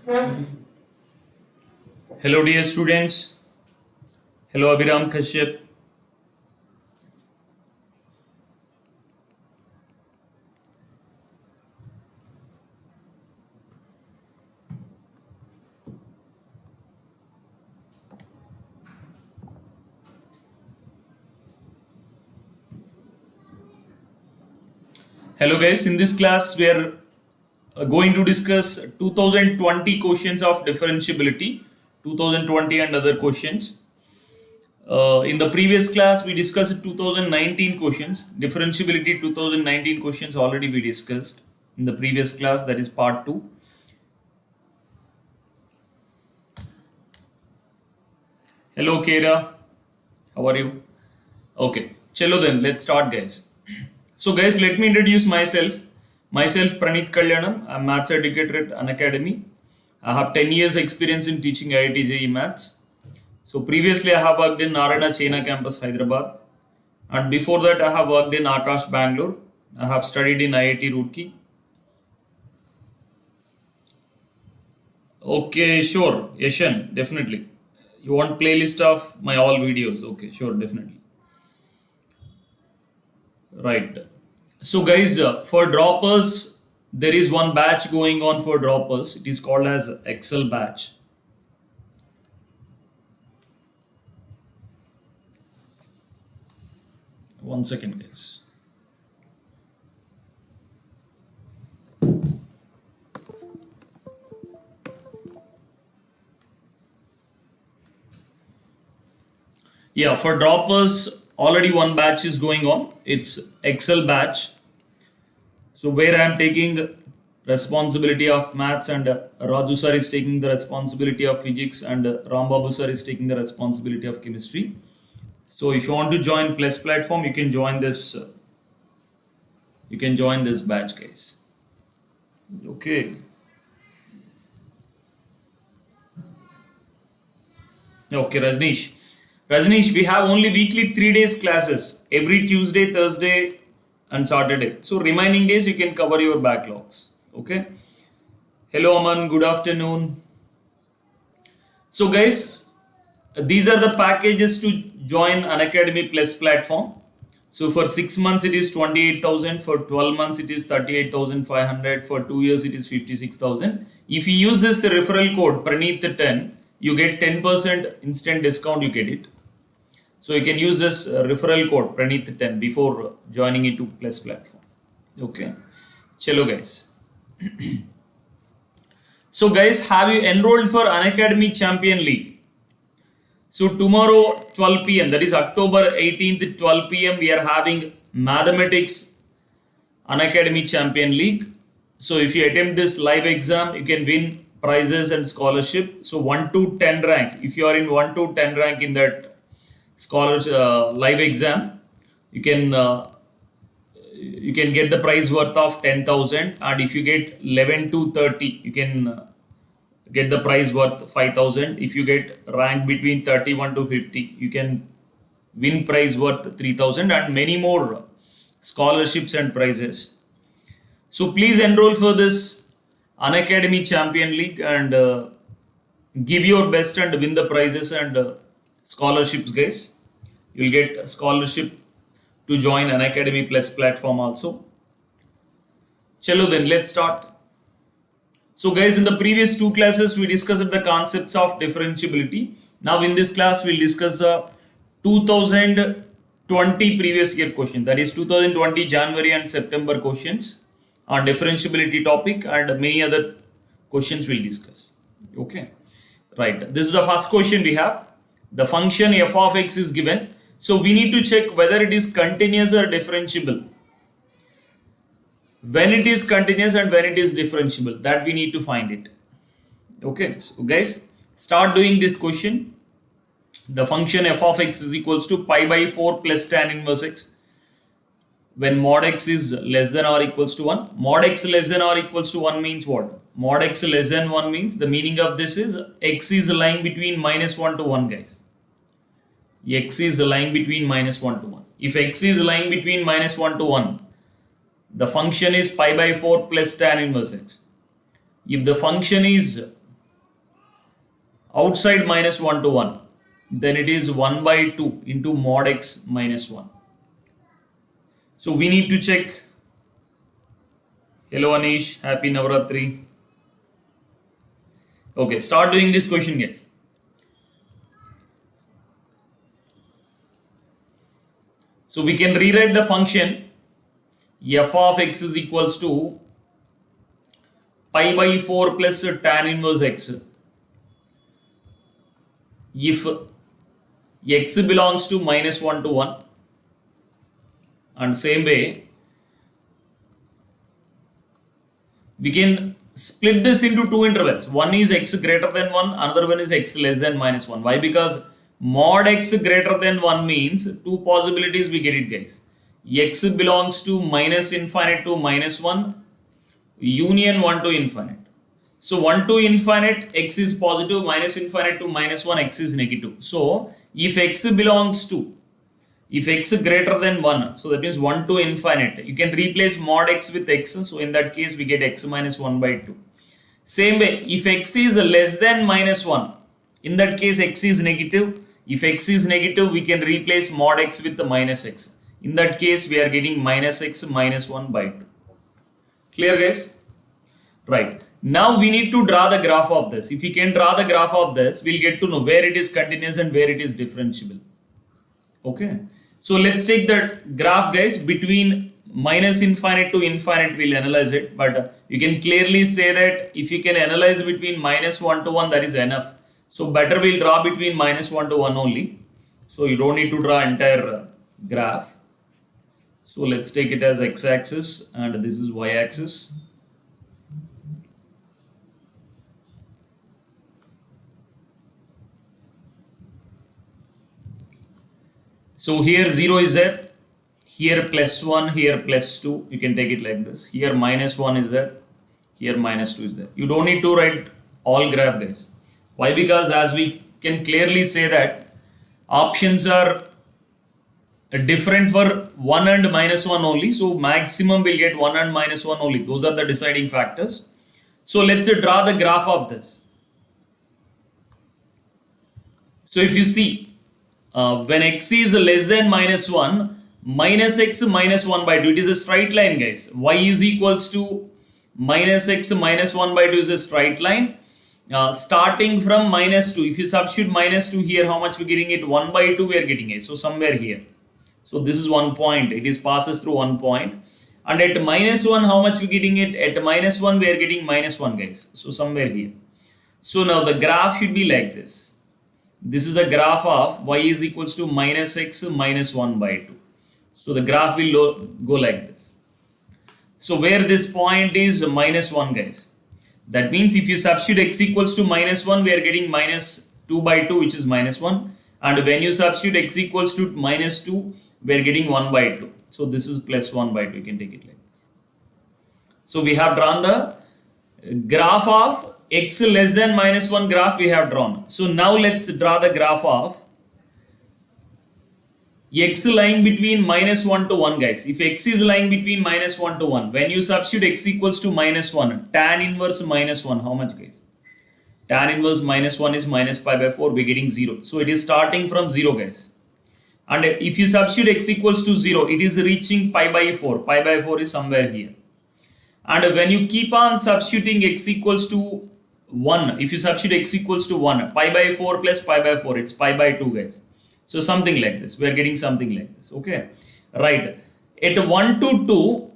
Hello dear students. Hello Abhiram Kashyap. Hello guys, in this class we are going to discuss 2020 questions of differentiability, 2020 and other questions. In the previous class we discussed 2019 questions, differentiability 2019 questions already we discussed in the previous class, that is part 2. Hello Kera, how are you? Okay, chalo then, let's start guys. So guys, let me introduce myself. Myself Praneet Kalyanam, I'm maths educator at Unacademy. I have 10 years experience in teaching IIT-JEE maths. So previously I have worked in Narayana Chena campus, Hyderabad. And before that I have worked in Akash, Bangalore. I have studied in IIT Roorkee. Okay, sure, Yashan, definitely. You want playlist of my all videos? Okay, sure, definitely. Right. So guys, for droppers, there is one batch going on for droppers. It is called as Excel batch. One second, guys. Yeah, for droppers, already one batch is going on. It's Excel batch. So where I am taking responsibility of maths and Raju sir is taking the responsibility of physics and Rambabu sir is taking the responsibility of chemistry. So if you want to join Plus platform, you can join this. You can join this batch, guys. Okay. Okay, Rajneesh. Rajneesh, we have only weekly 3 days classes every Tuesday, Thursday, and Saturday. So remaining days you can cover your backlogs. Okay. Hello Aman, good afternoon. So guys, these are the packages to join Unacademy Plus platform. So for 6 months it is 28,000, for 12 months it is 38,500, for 2 years it is 56,000. If you use this referral code Praneet10, you get 10% instant discount, you get it. So you can use this referral code Praneet10 before joining into Plus platform. Okay. Chalo guys. So guys, have you enrolled for Unacademy Champion League? So tomorrow 12 p.m. that is October 18th 12 p.m. we are having Mathematics Unacademy Champion League. So if you attempt this live exam, you can win prizes and scholarship. So 1 to 10 ranks. If you are in 1 to 10 rank in that scholars live exam, you can get the prize worth of 10,000, and if you get 11 to 30 you can get the prize worth 5,000. If you get rank between 31 to 50 you can win prize worth 3,000 and many more scholarships and prizes. So please enroll for this Unacademy Champion League and give your best and win the prizes and scholarships, guys. You'll get a scholarship to join Unacademy Plus platform also. Chalo then, let's start. So guys, in the previous 2 classes we discussed the concepts of differentiability. Now in this class we'll discuss 2020 previous year question, that is 2020 January and September questions on differentiability topic, and many other questions we'll discuss. Okay, right, this is the first question we have. The function f of x is given, so we need to check whether it is continuous or differentiable. When it is continuous and when it is differentiable, that we need to find it. Okay, so guys, start doing this question. The function f of x is equals to pi by 4 plus tan inverse x when mod x is less than or equals to 1. Mod x less than or equals to 1 means what? Mod x less than 1 means the meaning of this is x is lying between minus 1 to 1, guys. X is lying between minus 1 to 1. If x is lying between minus 1 to 1, the function is pi by 4 plus tan inverse x. If the function is outside minus 1 to 1, then it is 1 by 2 into mod x minus 1. So we need to check. Hello Anish, happy Navratri. Okay, start doing this question, guys. So we can rewrite the function f of x is equals to pi by 4 plus tan inverse x. If x belongs to minus 1 to 1, and same way we can split this into two intervals. One is x greater than 1, another one is x less than minus 1. Why? Because mod x greater than 1 means two possibilities we get it, guys. X belongs to minus infinite to minus 1, union 1 to infinite. So 1 to infinite x is positive, minus infinite to minus 1 x is negative. So if x belongs to, if x greater than 1, so that means 1 to infinite, you can replace mod x with x. So in that case we get x minus 1 by 2. Same way, if x is less than minus 1, in that case x is negative. If x is negative, we can replace mod x with the minus x. In that case we are getting minus x minus 1 by 2. Clear, guys? Right. Now we need to draw the graph of this. If we can draw the graph of this, we'll get to know where it is continuous and where it is differentiable. Okay. So let's take the graph, guys, between minus infinite to infinite. We'll analyze it, but you can clearly say that if you can analyze between minus 1 to 1, that is enough. So better we'll draw between minus 1 to 1 only. So you don't need to draw entire graph. So let's take it as x-axis and this is y-axis. So here 0 is there, here plus 1, here plus 2, you can take it like this. Here minus 1 is there, here minus 2 is there. You don't need to write all graph, guys. Why? Because as we can clearly say that options are different for 1 and minus 1 only. So maximum will get 1 and minus 1 only. Those are the deciding factors. So let's draw the graph of this. So if you see, when x is less than minus 1, minus x minus 1 by 2, it is a straight line, guys. Y is equals to minus x minus 1 by 2 is a straight line. Starting from minus 2, if you substitute minus 2 here, how much we are getting it? 1 by 2 we are getting it. So somewhere here. So this is 1 point. It is passes through 1 point. And at minus 1, how much we are getting it? At minus 1, we are getting minus 1, guys. So somewhere here. So now the graph should be like this. This is a graph of y is equals to minus x minus 1 by 2. So the graph will go like this. So where this point is minus 1, guys. That means if you substitute x equals to minus 1, we are getting minus 2 by 2, which is minus 1. And when you substitute x equals to minus 2, we are getting 1 by 2. So this is plus 1 by 2. You can take it like this. So we have drawn the graph of x less than minus 1 graph we have drawn. So now let's draw the graph of x lying between minus 1 to 1, guys. If x is lying between minus 1 to 1, when you substitute x equals to minus 1, tan inverse minus 1, how much, guys? Tan inverse minus 1 is minus pi by 4, we're getting 0. So it is starting from 0, guys. And if you substitute x equals to 0, it is reaching pi by 4. Pi by 4 is somewhere here. And when you keep on substituting x equals to 1, if you substitute x equals to 1, pi by 4 plus pi by 4, it's pi by 2, guys. So something like this, we are getting something like this, okay? Right, at 1 to 2,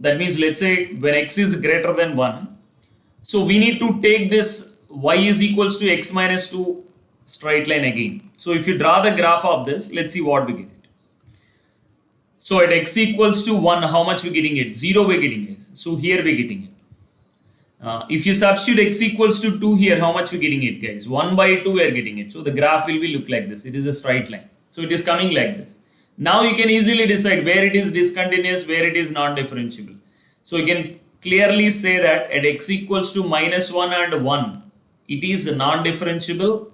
that means let's say when x is greater than 1, so we need to take this y is equals to x minus 2 straight line again. So if you draw the graph of this, let's see what we get. So at x equals to 1, how much we getting it? 0 we getting it. So here we getting it. If you substitute x equals to 2 here, how much we getting it, guys? 1 by 2 we are getting it. So the graph will be look like this. It is a straight line. So it is coming like this. Now you can easily decide where it is discontinuous, where it is non-differentiable. So you can clearly say that at x equals to minus 1 and 1, it is non-differentiable.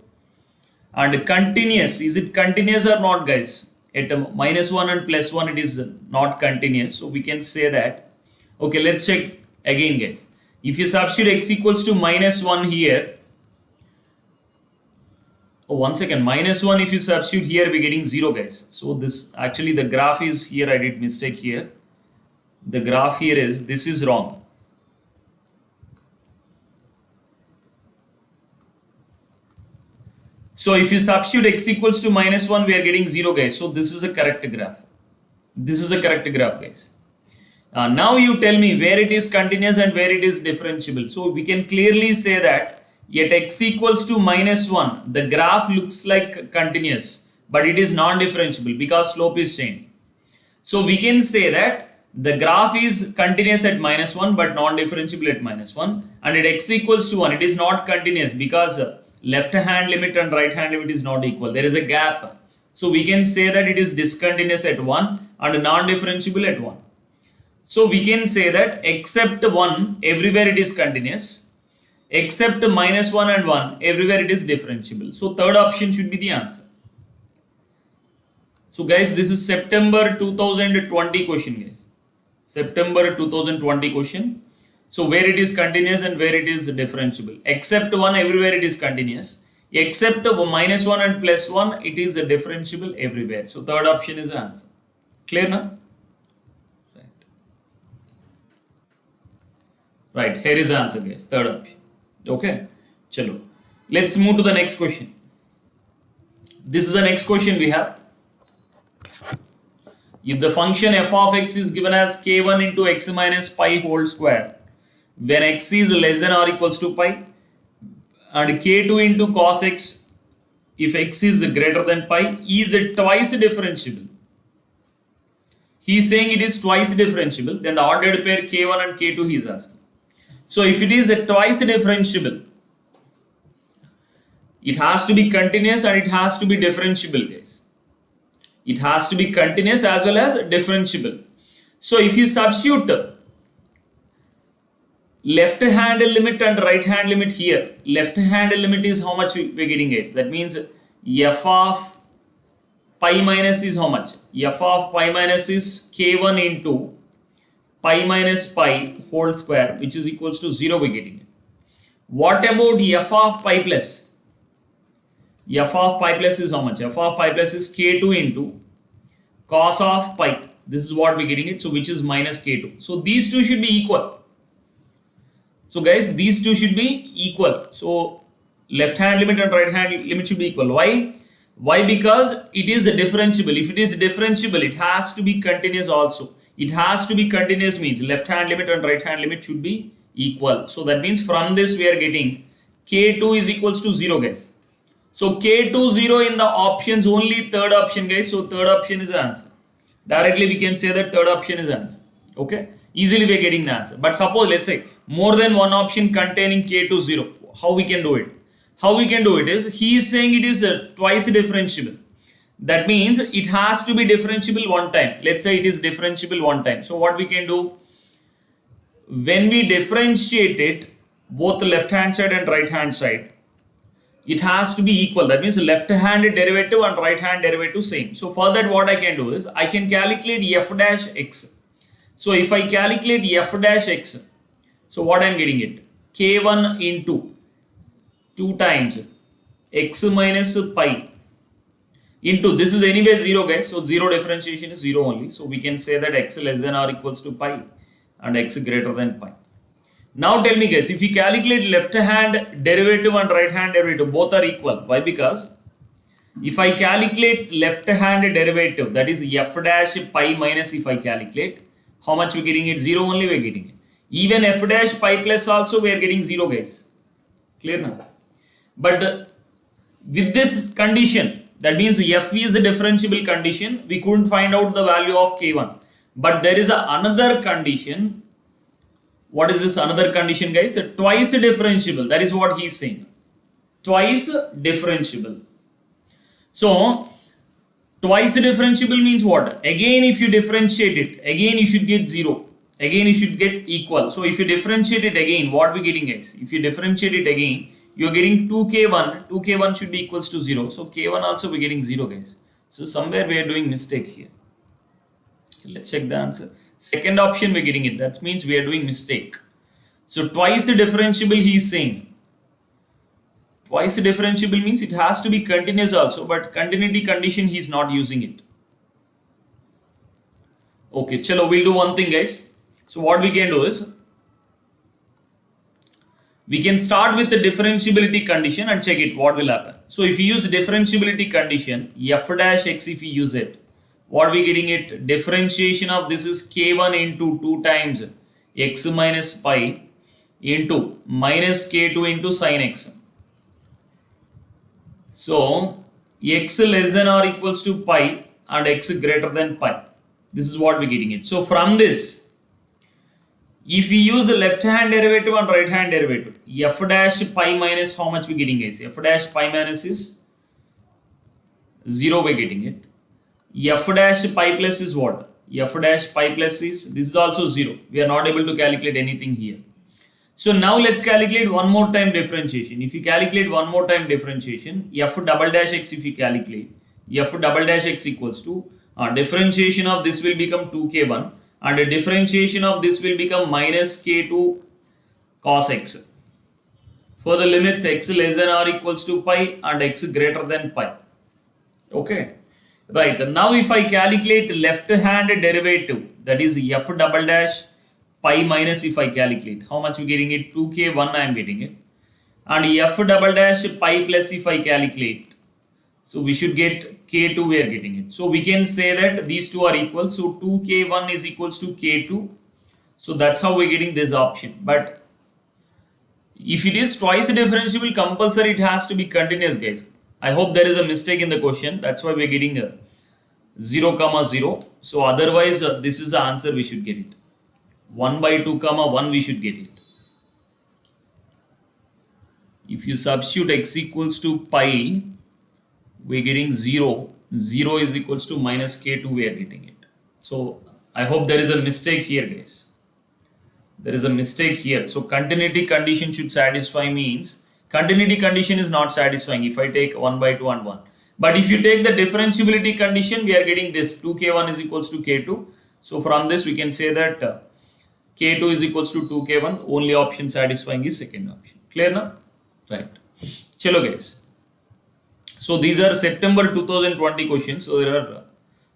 And continuous, is it continuous or not, guys? At minus 1 and plus 1, it is not continuous. So we can say that. Okay, let's check again, guys. If you substitute x equals to minus 1 here, oh, 1 second, minus 1 if you substitute here, we're getting 0 guys. So this actually the graph is here, I did mistake here. The graph here is, this is wrong. So if you substitute x equals to minus 1, we are getting 0 guys. So this is a correct graph. This is a correct graph guys. Now you tell me where it is continuous and where it is differentiable. So we can clearly say that at x equals to minus 1, the graph looks like continuous, but it is non-differentiable because slope is changing. So we can say that the graph is continuous at minus 1 but non-differentiable at minus 1, and at x equals to 1 it is not continuous because left hand limit and right hand limit is not equal. There is a gap. So we can say that it is discontinuous at 1 and non-differentiable at 1. So we can say that except 1 everywhere it is continuous, except minus 1 and 1 everywhere it is differentiable. So third option should be the answer. So guys, this is September 2020 question guys. September 2020 question. So where it is continuous and where it is differentiable. Except 1 everywhere it is continuous. Except minus 1 and plus 1 it is differentiable everywhere. So third option is the answer. Clear now? Right, here is the answer guys, third option. Okay, chalo. Let's move to the next question. This is the next question we have. If the function f of x is given as k1 into x minus pi whole square, when x is less than or equals to pi, and k2 into cos x, if x is greater than pi, is it twice differentiable? He is saying it is twice differentiable, then the ordered pair k1 and k2 he is asking. So if it is twice differentiable, it has to be continuous and it has to be differentiable guys. It has to be continuous as well as differentiable. So if you substitute left hand limit and right hand limit here, left hand limit is how much we are getting guys. That means f of pi minus is how much? F of pi minus is k1 into pi minus pi whole square, which is equals to 0 we are getting it. What about f of pi plus? F of pi plus is how much? F of pi plus is k2 into cos of pi. This is what we are getting it. So which is minus k2. So these two should be equal. So guys, these two should be equal. So left hand limit and right hand limit should be equal. Why? Why? Because it is differentiable. If it is differentiable, it has to be continuous also. It has to be continuous means left hand limit and right hand limit should be equal. So that means from this we are getting k2 is equals to 0 guys. So k2 0 in the options, only third option guys. So third option is the answer. Directly we can say that third option is the answer. Okay, easily we are getting the answer. But suppose let's say more than one option containing k2 0. How we can do it? How we can do it is, he is saying it is twice differentiable. That means it has to be differentiable one time. Let's say it is differentiable one time. So what we can do, when we differentiate it, both the left hand side and right hand side, it has to be equal. That means left hand derivative and right hand derivative same. So for that what I can do is, I can calculate f dash x. So if I calculate f dash x, so what I am getting it, k1 into 2 times x minus pi into, this is anyway 0 guys, so 0 differentiation is 0 only. So we can say that x less than or equals to pi and x greater than pi. Now tell me guys, if you calculate left hand derivative and right hand derivative, both are equal. Why? Because if I calculate left hand derivative, that is f dash pi minus, if I calculate, how much we are getting it? 0 only we are getting it. Even f dash pi plus also we are getting 0 guys. Clear now? But with this condition, that means f is a differentiable condition, we couldn't find out the value of k1. But there is another condition. What is this another condition guys? Twice differentiable. That is what he is saying. Twice differentiable. So twice differentiable means what? Again if you differentiate it, again you should get 0. Again you should get equal. So if you differentiate it again, what we getting guys? If you differentiate it again, you are getting 2k1. 2k1 should be equals to 0. So k1 also we are getting 0 guys. So somewhere we are doing mistake here. Let's check the answer. Second option we are getting it. That means we are doing mistake. So twice differentiable he is saying. Twice differentiable means it has to be continuous also, but continuity condition he is not using it. Okay, chalo, we'll do one thing, guys. So what we can do is, we can start with the differentiability condition and check it, what will happen. So if you use differentiability condition, f dash x, if we use it, what we getting it? Differentiation of this is k1 into 2 times x minus pi into minus k2 into sin x. So x less than or equals to pi and x greater than pi. This is what we're getting it. So from this, if we use the left hand derivative and right hand derivative, f dash pi minus, how much we getting, guys? F dash pi minus is 0, we're getting it. F dash pi plus is what? F dash pi plus is, this is also 0. We are not able to calculate anything here. So now let's calculate one more time differentiation. If you calculate one more time differentiation, f double dash x, if you calculate, f double dash x equals to, differentiation of this will become 2k1 and the differentiation of this will become minus k2 cos x for the limits x less than or equals to pi and x greater than pi. Okay, right. Now if I calculate left hand derivative, that is f double dash pi minus, if I calculate, how much we getting it? 2k1 I am getting it, and f double dash pi plus, if I calculate, so we should get k2, we are getting it. So we can say that these two are equal, so 2k1 is equals to k2. So that's how we're getting this option. But if it is twice differentiable, compulsory it has to be continuous, guys. I hope there is a mistake in the question, that's why we're getting a 0 comma 0. So otherwise this is the answer, we should get it. 1 by 2 comma 1 we should get it. If you substitute x equals to pi, we're getting 0. 0 is equals to minus k2, we are getting it. So I hope there is a mistake here, guys. There is a mistake here. So continuity condition should satisfy means continuity condition is not satisfying if I take 1 by 2 and 1. But if you take the differentiability condition, we are getting this 2k1 is equals to k2. So from this we can say that k2 is equals to 2k1. Only option satisfying is second option. Clear now? Right. Chalo, guys. So these are September 2020 questions. So there are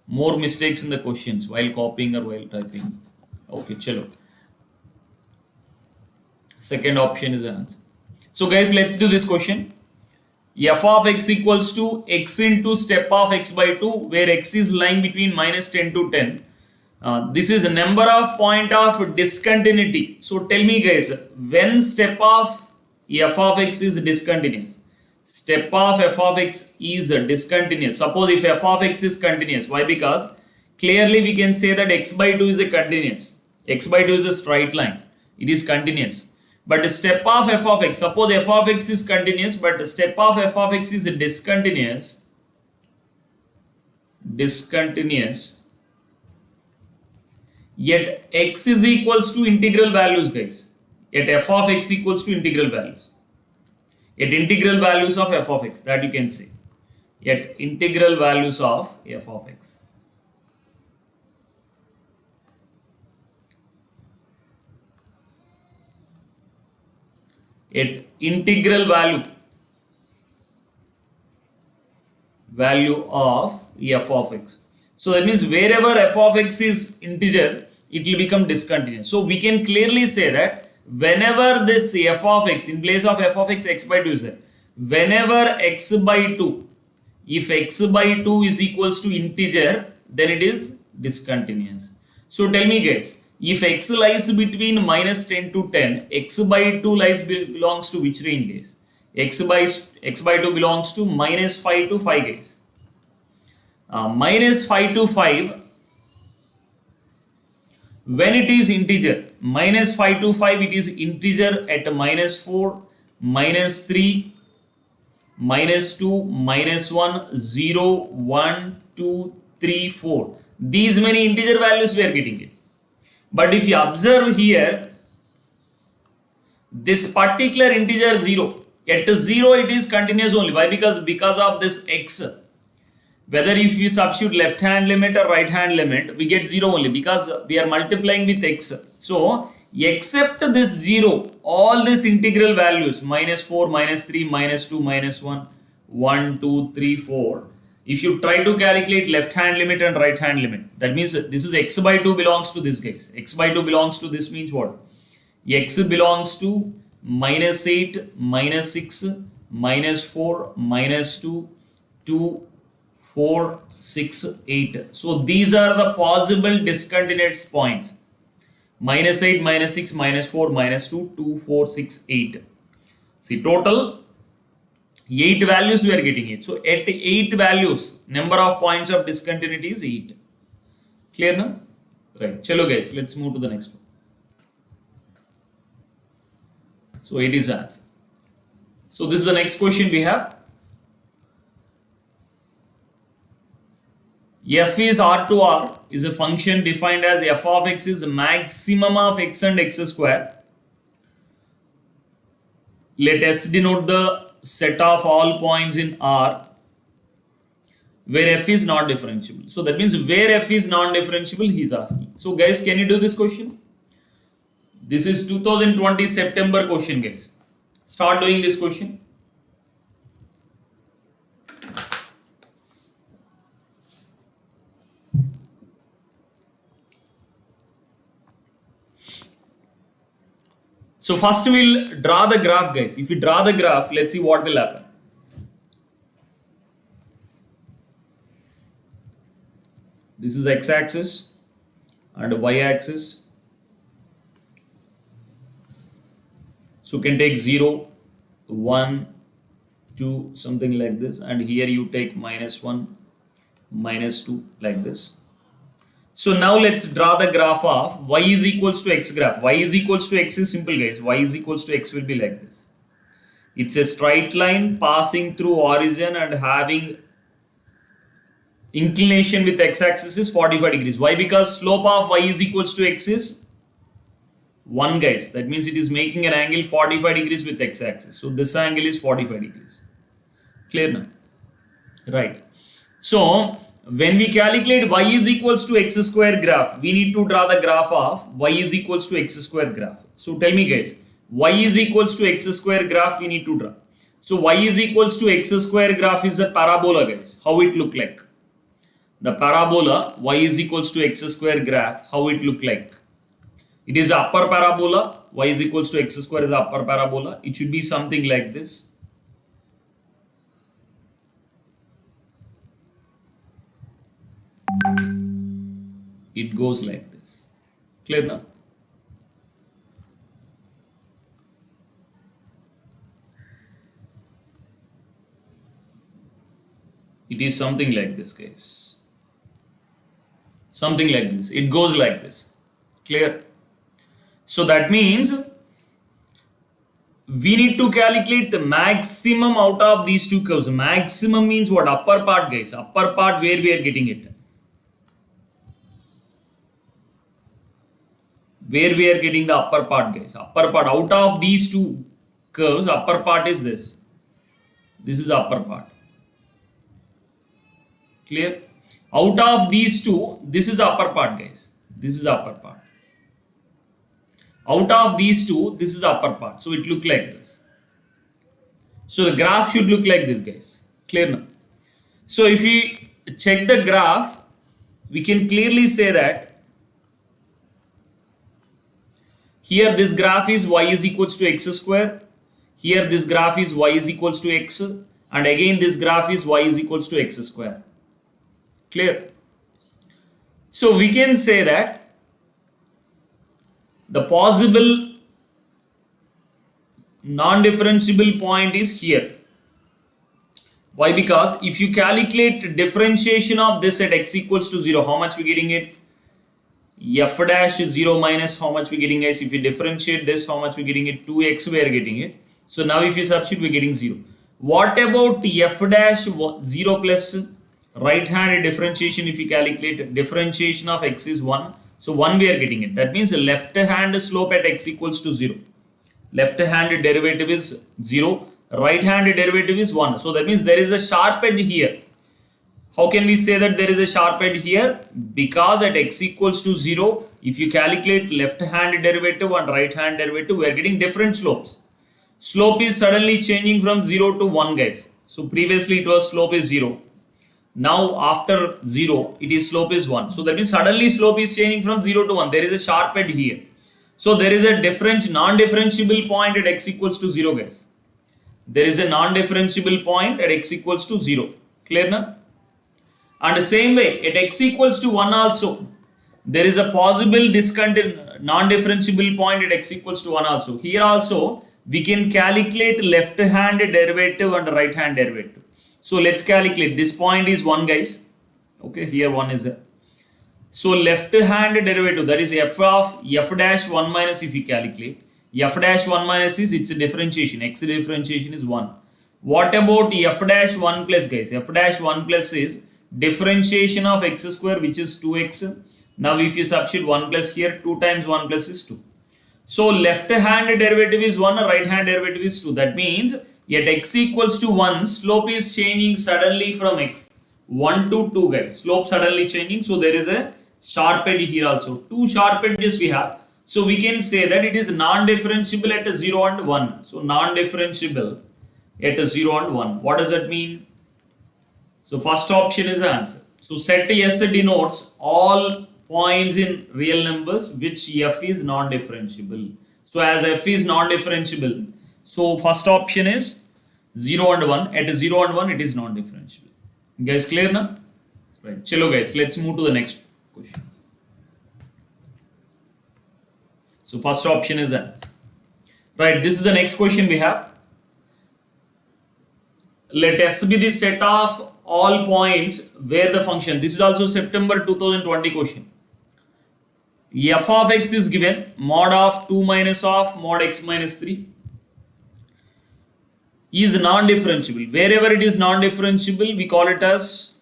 more mistakes in the questions while copying or while typing. Okay, chalo. Second option is the answer. So guys, let's do this question. F of x equals to x into step of x by 2, where x is lying between minus 10 to 10. This is a number of point of discontinuity. So tell me, guys, when step of f of x is discontinuous? Step of f of x is discontinuous. Suppose if f of x is continuous, why? Because clearly we can say that x by 2 is a continuous. X by 2 is a straight line. It is continuous. But the step of f of x, suppose f of x is continuous, but the step of f of x is discontinuous. Yet x is equals to integral values, guys. Yet f of x equals to integral values. Yet integral values of f of x, that you can say. Yet integral values of f of x. Yet integral value of f of x. So that means wherever f of x is integer, it will become discontinuous. So we can clearly say that whenever this f of x, in place of f of x, x by 2 is there. Whenever x by 2, if x by 2 is equals to integer, then it is discontinuous. So tell me, guys, if x lies between minus 10 to 10, x by 2 belongs to which range, guys? X by 2 belongs to minus 5 to 5, guys. Minus 5 to 5, when it is integer, minus 5 to 5, it is integer at minus 4, minus 3, minus 2, minus 1, 0, 1, 2, 3, 4. These many integer values we are getting it. But if you observe here, this particular integer 0, at 0 it is continuous only. Why? Because of this x. Whether if you substitute left hand limit or right hand limit, we get 0 only because we are multiplying with x. So Except this 0, all these integral values, minus 4, minus 3, minus 2, minus 1, 1, 2, 3, 4. If you try to calculate left hand limit and right hand limit, that means this is x by 2 belongs to this case. X by 2 belongs to this means what? X belongs to minus 8, minus 6, minus 4, minus 2, 2, 4, 6, 8. So these are the possible discontinuous points. Minus 8, minus 6, minus 4, minus 2, 2, 4, 6, 8. See, total 8 values we are getting it. So at 8 values, number of points of discontinuity is 8. Clear now? Right. Chalo guys, let's move to the next one. So it is answer. So this is the next question we have. F is R to R is a function defined as f of x is maximum of x and x square. Let S denote the set of all points in R where f is not differentiable. So that means where f is non-differentiable he is asking. So guys, can you do this question? This is 2020 September question guys. Start doing this question. So first we'll draw the graph guys. If you draw the graph, let's see what will happen. This is x-axis and y-axis. So you can take 0, 1, 2, something like this, and here you take minus 1, minus 2 like this. So now let's draw the graph of y is equals to x graph. Y is equals to x is simple guys. Y is equals to x will be like this. It's a straight line passing through origin and having inclination with x-axis is 45 degrees. Why? Because slope of y is equals to x is 1 guys. That means it is making an angle 45 degrees with x-axis. So this angle is 45 degrees. Clear now? Right. So when we calculate y is equals to x square graph, we need to draw the graph of y is equals to x square graph. So tell me guys, y is equals to x square graph we need to draw. So y is equals to x square graph is a parabola guys. How it look like? The parabola y is equals to x square graph, how it look like? It is upper parabola, y is equals to x square is the upper parabola. It should be something like this. It goes like this. Clear now? It is something like this guys. Something like this. It goes like this. Clear? So that means we need to calculate the maximum out of these two curves. Maximum means what? Upper part guys. Upper part where we are getting it. Where we are getting the upper part guys. Upper part out of these two curves, upper part is this. This is the upper part. Clear? Out of these two, this is the upper part guys. This is the upper part. Out of these two, this is the upper part. So it look like this. So the graph should look like this guys. Clear now? So if we check the graph, we can clearly say that here this graph is y is equals to x square. Here this graph is y is equals to x. And again this graph is y is equals to x square. Clear? So we can say that the possible non-differentiable point is here. Why? Because if you calculate differentiation of this at x equals to 0, how much we getting it? F dash is 0 minus how much we getting guys? If we differentiate this, how much we getting it? 2x we are getting it. So now if you substitute, we are getting 0. What about f dash 0 plus right hand differentiation? If you calculate differentiation of x is 1. So 1 we are getting it. That means the left hand slope at x equals to 0. Left hand derivative is 0. Right hand derivative is 1. So that means there is a sharp edge here. How can we say that there is a sharp edge here? Because at x equals to 0, if you calculate left hand derivative and right hand derivative, we are getting different slopes. Slope is suddenly changing from 0 to 1, guys. So previously it was slope is 0. Now after 0, it is slope is 1. So that means suddenly slope is changing from 0 to 1. There is a sharp edge here. So there is a non-differentiable point at x equals to 0, guys. There is a non-differentiable point at x equals to 0. Clear now? And the same way, at x equals to 1 also, there is a possible non-differentiable point at x equals to 1 also. Here also, we can calculate left hand derivative and right hand derivative. So let's calculate. This point is 1, guys. Okay, here 1 is there. So left hand derivative, that is f of f dash 1 minus, if we calculate. F dash 1 minus is its differentiation. X differentiation is 1. What about f dash 1 plus, guys? F dash 1 plus is differentiation of x square, which is 2x. Now if you substitute 1 plus here, 2 times 1 plus is 2. So left hand derivative is 1, right hand derivative is 2. That means at x equals to 1, slope is changing suddenly from x 1 to 2, guys. Slope suddenly changing. So there is a sharp edge here also. 2 sharp edges we have. So we can say that it is non-differentiable at 0 and 1. So non-differentiable at 0 and 1. What does that mean? So first option is the answer. So set S denotes all points in real numbers which f is non-differentiable. So as f is non-differentiable, so first option is 0 and 1. At 0 and 1 it is non-differentiable. Guys, clear now? Right. Chalo guys, let's move to the next question. So first option is the answer. Right, this is the next question we have. Let S be the set of all points where the function, this is also September 2020 question. F of x is given mod of 2 minus of mod x minus 3 is non-differentiable. Wherever it is non-differentiable, we call it as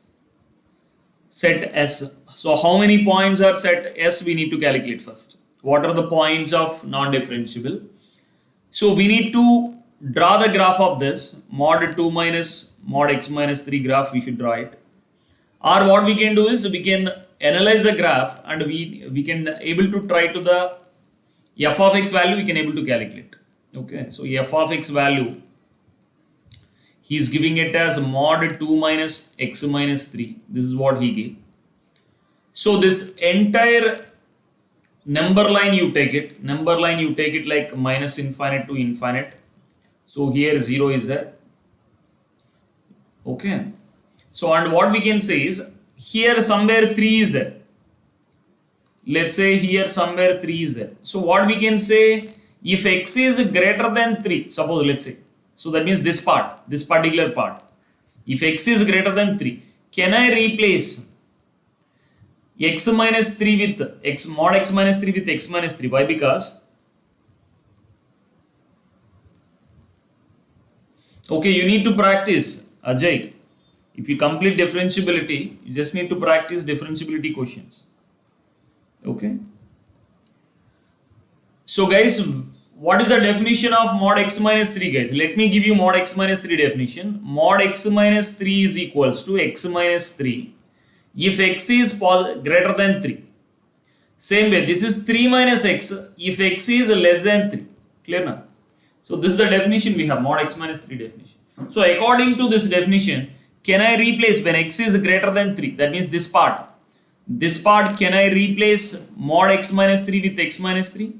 set S. So how many points are set S? We need to calculate first. What are the points of non-differentiable? So we need to draw the graph of this mod 2 minus mod x minus 3 graph. We should draw it. Or what we can do is we can analyze the graph and we can able to try to the f of x value we can able to calculate. Okay, so f of x value, he is giving it as mod 2 minus x minus 3. This is what he gave. So this entire number line you take it like minus infinite to infinite. So here 0 is there. Okay. So and what we can say is here somewhere 3 is there. Let's say here somewhere 3 is there. So what we can say, if x is greater than 3, suppose let's say. So that means this part, this particular part. If x is greater than 3, can I replace x minus 3 with x mod x minus 3 with x minus 3? Why? Because okay, you need to practice, Ajay. If you complete differentiability, you just need to practice differentiability questions. Okay. So guys, what is the definition of mod x minus 3, guys? Let me give you mod x minus 3 definition. Mod x minus 3 is equals to x minus 3 if x is greater than 3. Same way, this is 3 minus x if x is less than 3. Clear now? So this is the definition we have, mod x minus 3 definition. So according to this definition, can I replace when x is greater than 3? That means this part. This part, can I replace mod x minus 3 with x minus 3?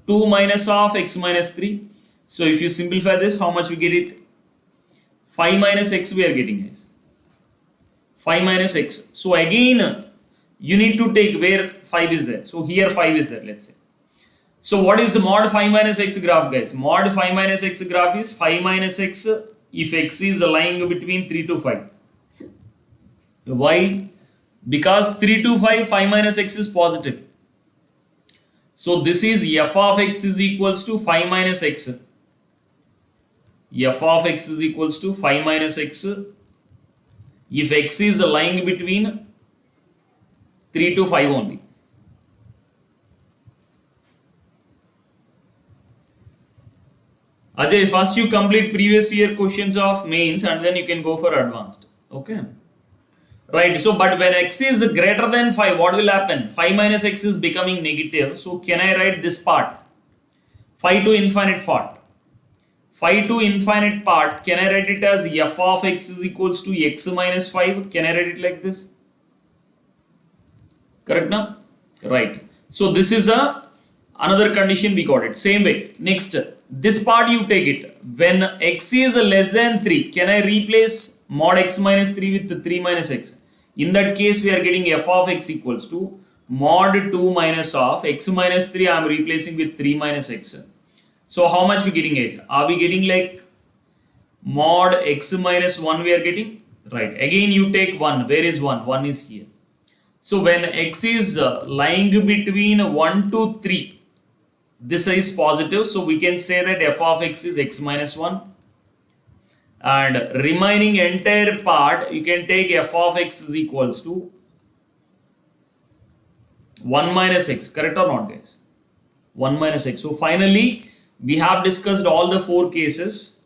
2 minus of x minus 3. So if you simplify this, how much we get it? 5 minus x we are getting, guys. 5 minus x. So again, you need to take where 5 is there. So here 5 is there, let's say. So what is the mod 5 minus x graph, guys? Mod 5 minus x graph is 5 minus x if x is lying between 3 to 5. Why? Because 3 to 5, 5 minus x is positive. So this is f of x is equals to 5 minus x. F of x is equals to 5 minus x if x is lying between 3 to 5 only. Ajay, first you complete previous year questions of mains and then you can go for advanced. Okay. Right, so but when x is greater than 5, what will happen? 5 minus x is becoming negative. So can I write this part? 5 to infinite part. 5 to infinite part, can I write it as f of x is equals to x minus 5? Can I write it like this? Correct now? Right. So this is another condition we got it. Same way. Next, this part you take it. When x is less than 3, can I replace mod x minus 3 with 3 minus x? In that case, we are getting f of x equals to mod 2 minus of x minus 3. I am replacing with 3 minus x. So how much we getting, guys? Are we getting like mod x minus 1 we are getting? Right. Again you take 1. Where is 1? 1 is here. So when x is lying between 1 to 3, this is positive. So we can say that f of x is x minus 1. And remaining entire part, you can take f of x is equals to 1 minus x. Correct or not, guys? 1 minus x. So finally, we have discussed all the 4 cases.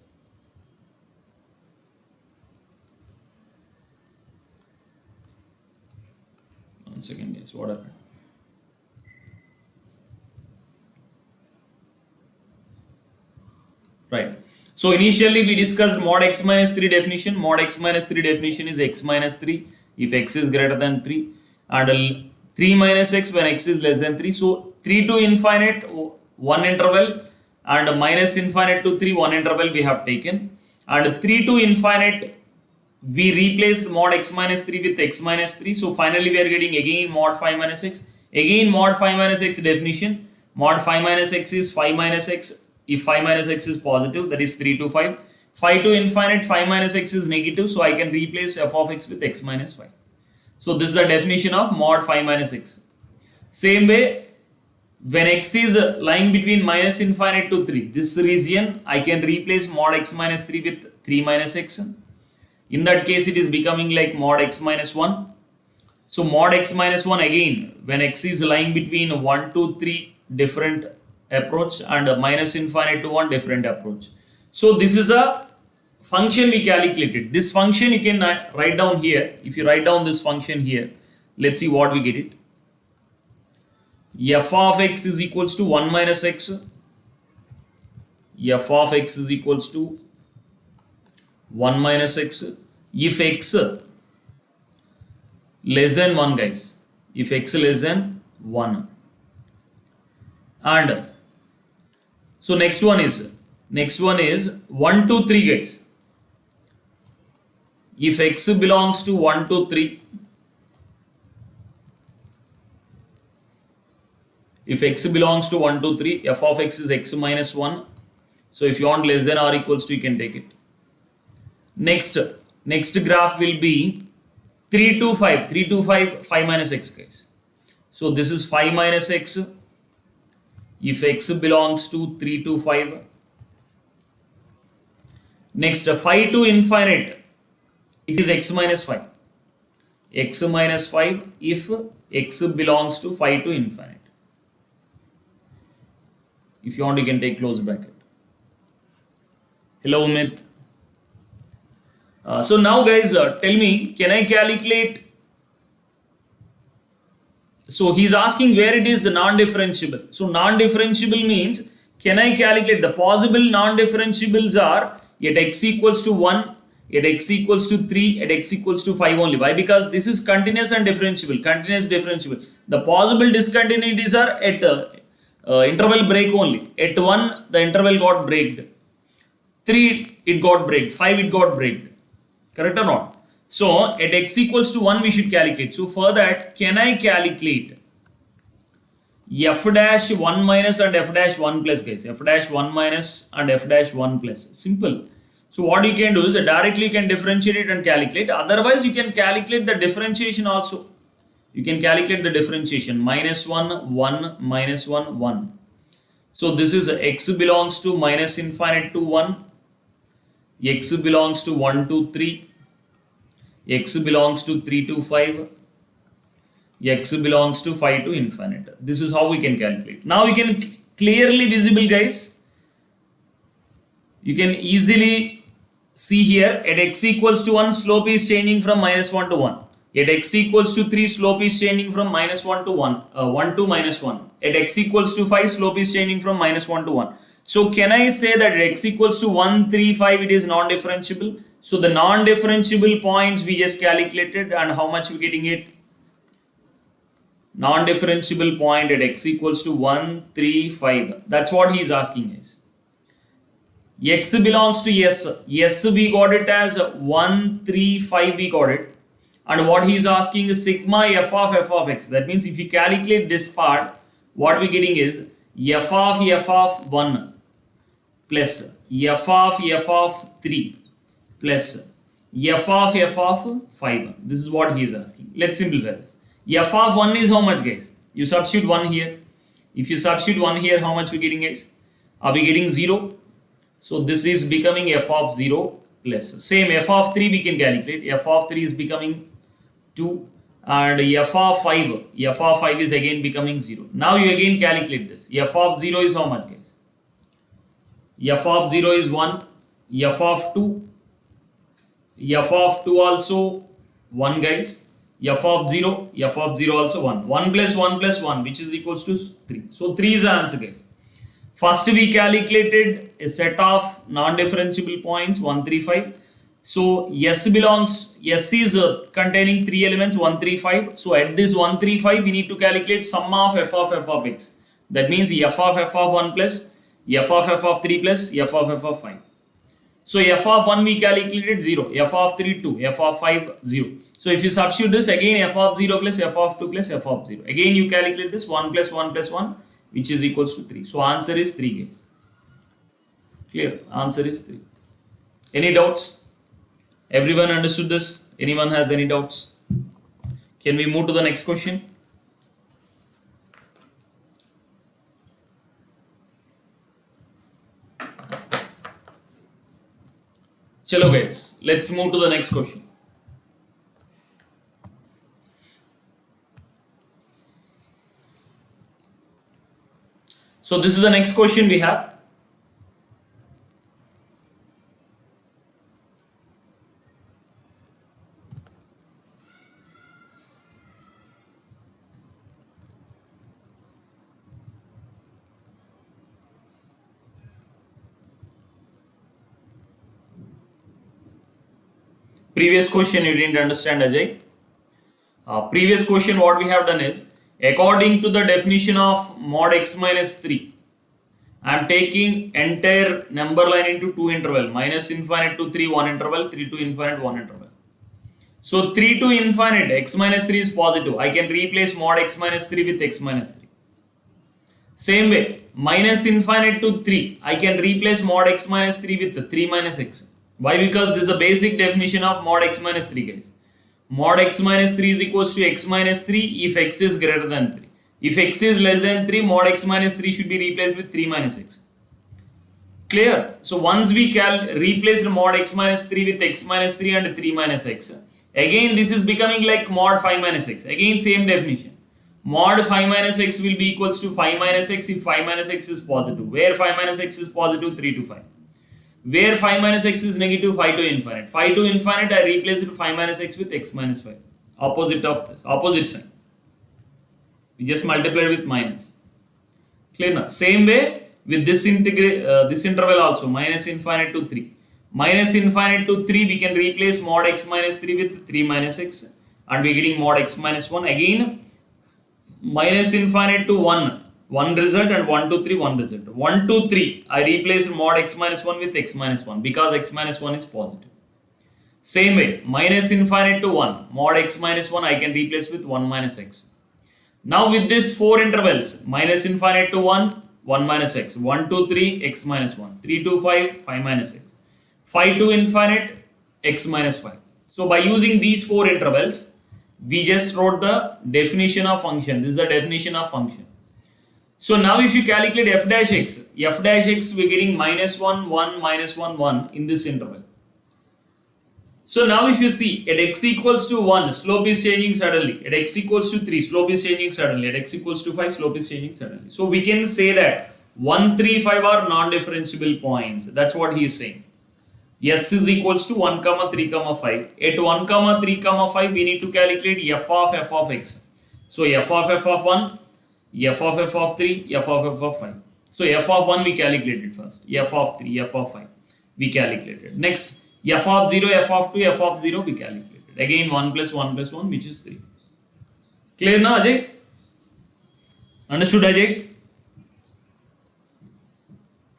One second, guys. What happened? Right. So initially we discussed mod x minus 3 definition. Mod x minus 3 definition is x minus 3 if x is greater than 3, and 3 minus x when x is less than 3. So 3 to infinite 1 interval, and minus infinite to 3 1 interval we have taken, and 3 to infinite we replaced mod x minus 3 with x minus 3. So finally we are getting again mod 5 minus x. Again mod 5 minus x definition. Mod 5 minus x is 5 minus x. If 5 minus x is positive, that is 3 to 5. 5 to infinite, 5 minus x is negative. So I can replace f of x with x minus 5. So this is the definition of mod 5 minus x. Same way, when x is lying between minus infinite to 3, this region, I can replace mod x minus 3 with 3 minus x. In that case, it is becoming like mod x minus 1. So mod x minus 1 again, when x is lying between 1 to 3 different approach, and minus infinite to 1 different approach. So this is a function we calculated. This function you can write down here. If you write down this function here, let's see what we get it. F of x is equals to 1 minus x. F of x is equals to 1 minus x. If x less than 1, guys. If x less than 1. And so next one is 1 to 3, guys. If x belongs to 1 to 3, if x belongs to 1 to 3, f of x is x minus 1. So if you want less than or equals to, you can take it. Next graph will be 3 to 5. 3 to 5, 5 minus x, guys. So this is 5 minus x. If x belongs to 3 to 5. Next, 5 to infinite, it is x minus 5. X minus 5 if x belongs to 5 to infinite. If you want, you can take close bracket. Hello, Umit. So now, guys, tell me, can I calculate? So he's asking where it is non-differentiable. So non-differentiable means, can I calculate the possible non-differentiables are at x equals to 1, at x equals to 3, at x equals to 5 only. Why? Because this is continuous and differentiable, continuous differentiable. The possible discontinuities are at interval break only. At 1, the interval got breaked. 3, it got breaked. 5, it got breaked. Correct or not? So at x equals to 1, we should calculate. So for that, can I calculate f dash 1 minus and f dash 1 plus, guys? F dash 1 minus and f dash 1 plus. Simple. So what you can do is directly you can differentiate it and calculate. Otherwise, you can calculate the differentiation also. You can calculate the differentiation. Minus 1, 1, minus 1, 1. So this is x belongs to minus infinite to 1. X belongs to 1 to 3. X belongs to 3 to 5. X belongs to 5 to infinite. This is how we can calculate. Now you can clearly visible, guys. You can easily see here at x equals to 1, slope is changing from minus 1 to 1. At x equals to 3, slope is changing from minus 1 to 1, 1 to minus 1. At x equals to 5, slope is changing from minus 1 to 1. So can I say that at x equals to 1, 3, 5, it is non-differentiable? So the non-differentiable points we just calculated, and how much we getting it? Non-differentiable point at x equals to 1, 3, 5. That's what he is asking us. X belongs to S. S we got it as 1, 3, 5 we got it. And what he is asking is sigma f of x. That means if you calculate this part, what we getting is f of 1 plus f of 3 plus f of 5. This is what he is asking. Let's simplify this. F of 1 is how much, guys? You substitute 1 here. If you substitute 1 here, how much we getting, guys? Are we getting 0? So this is becoming f of 0 plus. Same f of 3 we can calculate. F of 3 is becoming 2, and f of 5 is again becoming 0. Now you again calculate this. F of 0 is how much, guys? F of 0 is 1. F of 2 also 1, guys. F of 0 also 1. 1 plus 1 plus 1, which is equals to 3. So 3 is the answer, guys. First we calculated a set of non-differentiable points 1, 3, 5. So S is containing 3 elements 1, 3, 5. So at this 1, 3, 5 we need to calculate sum of f of x. That means f of 1 plus f of 3 plus f of 5. So f of 1 we calculated 0, f of 3 2, f of 5 0. So if you substitute this, again f of 0 plus f of 2 plus f of 0. Again you calculate this 1 plus 1 plus 1, which is equals to 3. So answer is 3, guys. Clear? Answer is 3. Any doubts? Everyone understood this? Anyone has any doubts? Can we move to the next question? Chalo guys, let's move to the next question. So this is the next question we have. Previous question you didn't understand, Ajay. Previous question what we have done is, according to the definition of mod x minus 3, I am taking entire number line into two interval, minus infinite to 3 one interval, 3 to infinite one interval. So 3 to infinite x minus 3 is positive. I can replace mod x minus 3 with x minus 3. Same way, minus infinite to 3, I can replace mod x minus 3 with 3 minus x. Why? Because this is a basic definition of mod x minus 3, guys. Mod x minus 3 is equals to x minus 3 if x is greater than 3. If x is less than 3, mod x minus 3 should be replaced with 3 minus x. Clear? So once we replace mod x minus 3 with x minus 3 and 3 minus x, again this is becoming like mod 5 minus x. Again same definition. Mod 5 minus x will be equals to 5 minus x if 5 minus x is positive. Where 5 minus x is positive? 3 to 5. Where 5 minus x is negative? 5 to infinite. 5 to infinite, I replace it 5 minus x with x minus 5. Opposite of this, opposite sign. We just multiply with minus. Clear now? Same way with this this interval also, minus infinite to 3. Minus infinite to 3, we can replace mod x minus 3 with 3 minus x, and we are getting mod x minus 1. Again, minus infinite to 1 result, and 1 to 3 1 result. 1 to 3, I replace mod x minus 1 with x minus 1 because x minus 1 is positive. Same way, minus infinite to 1, mod x minus 1 I can replace with 1 minus x. Now with this 4 intervals, minus infinite to 1, 1 minus x, 1 to 3, x minus 1, 3 to 5, 5 minus x, 5 to infinite, x minus 5. So by using these 4 intervals, we just wrote the definition of function. This is the definition of function. So now if you calculate f dash x we are getting minus 1, 1, minus 1, 1 in this interval. So now if you see, at x equals to 1, slope is changing suddenly. At x equals to 3, slope is changing suddenly. At x equals to 5, slope is changing suddenly. So we can say that 1, 3, 5 are non-differentiable points. That's what he is saying. S is equals to 1 comma 3 comma 5. At 1 comma 3 comma 5 we need to calculate f of x. So f of 1, f of 3, f of 5. So f of 1 we calculated first, f of 3, f of 5 we calculated. Next f of 0, f of 2, f of 0 we calculated. Again 1 plus 1 plus 1 which is 3. Clear now Ajay? Understood Ajay?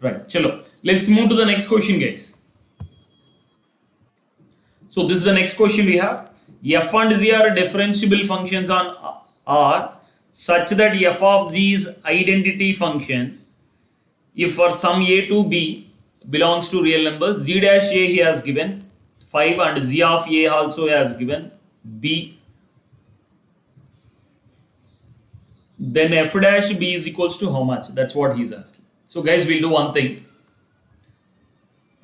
Right, chalo. Let's move to the next question guys. So this is the next question we have. F and z are differentiable functions on R such that f of z is identity function if for some a to b belongs to real numbers. Z dash a he has given 5 and z of a also has given b. Then f dash b is equals to how much? That's what he is asking. So guys, we'll do one thing.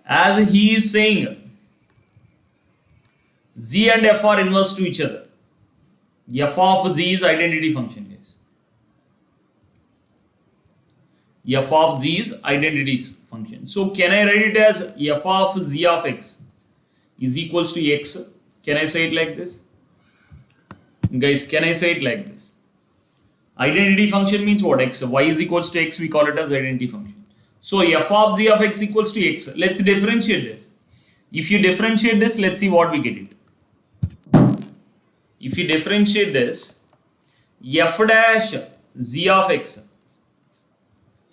As he is saying z and f are inverse to each other. F of z is identity function guys. F of z is identity function. So can I write it as f of z of x is equals to x? Can I say it like this? Guys, can I say it like this? Identity function means what? X. Y is equals to x, we call it as identity function. So f of z of x equals to x. Let's differentiate this. If you differentiate this, let's see what we get it. If you differentiate this, f dash z of x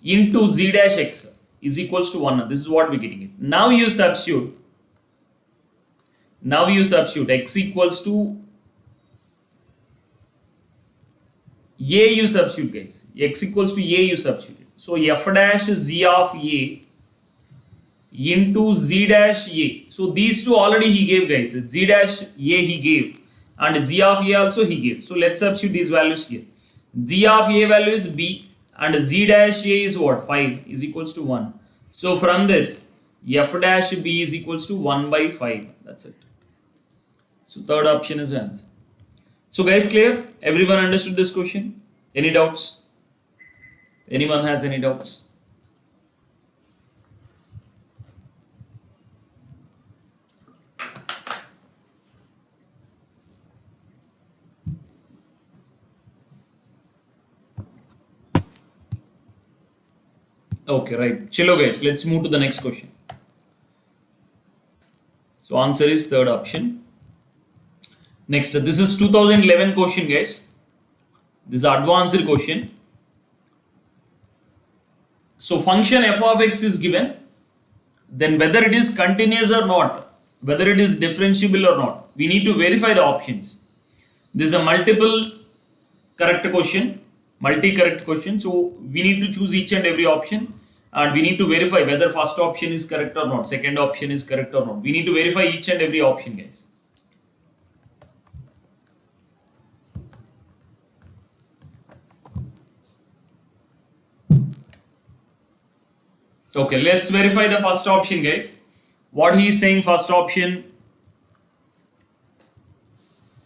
into z dash x is equals to 1. This is what we're getting it. Now you substitute x equals to a, you substitute guys. X equals to a, you substitute. So f dash z of a into z dash a. So these two already he gave guys. Z dash a he gave and z of a also he gave. So let's substitute these values here. Z of a value is b and z dash a is what? 5 is equals to 1. So from this f dash b is equals to 1 by 5. That's it. So third option is the answer. So guys, clear? Everyone understood this question? Any doubts? Anyone has any doubts? Okay, right. Chilo guys, let's move to the next question. So answer is third option. Next, this is 2011 question guys. This is advanced question. So function f of x is given. Then whether it is continuous or not, whether it is differentiable or not, we need to verify the options. This is a multiple correct question, multi-correct question. So we need to choose each and every option and we need to verify whether first option is correct or not, second option is correct or not. We need to verify each and every option guys. Okay, let's verify the first option guys. What he is saying, first option.